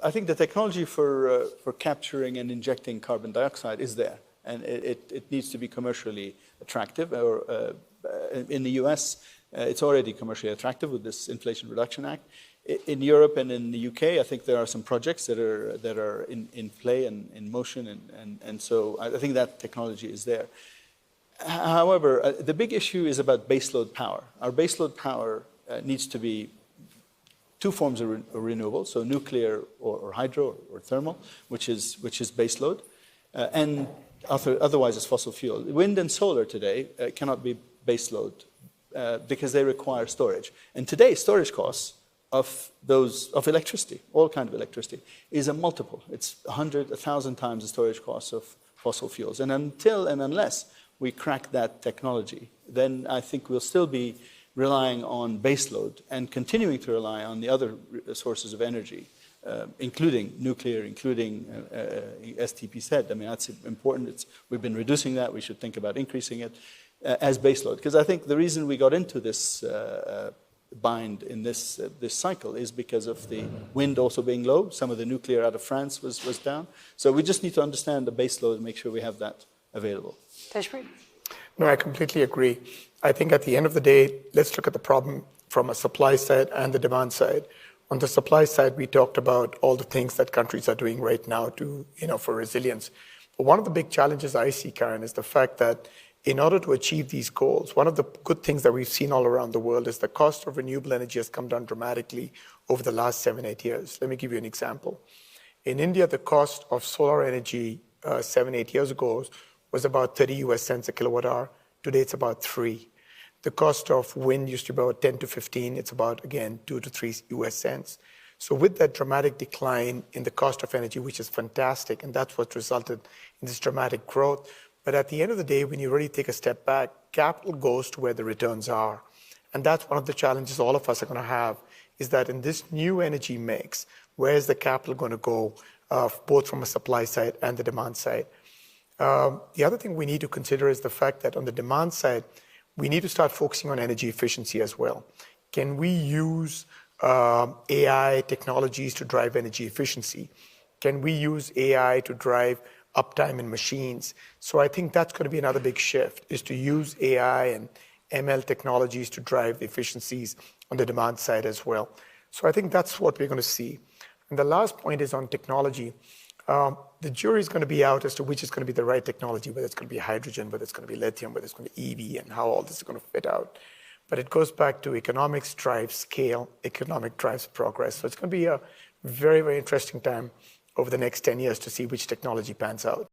I think the technology for capturing and injecting carbon dioxide is there, and it needs to be commercially attractive. Or in the U.S., it's already commercially attractive with this Inflation Reduction Act. In Europe and in the UK, I think there are some projects that are in play and in motion, and so I think that technology is there. However, the big issue is about baseload power. Our baseload power needs to be two forms of renewable, so nuclear or hydro or thermal, which is baseload, and otherwise it's fossil fuel. Wind and solar today cannot be baseload because they require storage. And today, storage costs of electricity, all kind of electricity, is a multiple. It's 100, 1,000 times the storage costs of fossil fuels. And until and unless we crack that technology, then I think we'll still be relying on baseload and continuing to rely on the other sources of energy, including nuclear, including, as TP said, I mean, that's important. We've been reducing that. We should think about increasing it as baseload. Because I think the reason we got into this bind in this cycle is because of the wind also being low. Some of the nuclear out of France was down. So we just need to understand the baseload and make sure we have that available. Tejpreet? No, I completely agree. I think at the end of the day, let's look at the problem from a supply side and the demand side. On the supply side, we talked about all the things that countries are doing right now to, for resilience. But one of the big challenges I see, Karen, is the fact that in order to achieve these goals, one of the good things that we've seen all around the world is the cost of renewable energy has come down dramatically over the last 7-8 years. Let me give you an example. In India, the cost of solar energy 7-8 years ago was about 30 US cents a kilowatt hour. Today, it's about 3. The cost of wind used to be about 10 to 15. It's about, again, 2 to 3 US cents. So with that dramatic decline in the cost of energy, which is fantastic, and that's what resulted in this dramatic growth. But at the end of the day, when you really take a step back, capital goes to where the returns are. And that's one of the challenges all of us are going to have, is that in this new energy mix, where is the capital going to go, both from a supply side and the demand side? The other thing we need to consider is the fact that on the demand side, we need to start focusing on energy efficiency as well. Can we use AI technologies to drive energy efficiency? Can we use AI to drive uptime in machines? So I think that's going to be another big shift, is to use AI and ML technologies to drive the efficiencies on the demand side as well. So I think that's what we're going to see. And the last point is on technology. The jury is going to be out as to which is going to be the right technology, whether it's going to be hydrogen, whether it's going to be lithium, whether it's going to be EV, and how all this is going to fit out. But it goes back to economics drives scale, economic drives progress. So it's going to be a very, very interesting time over the next 10 years to see which technology pans out.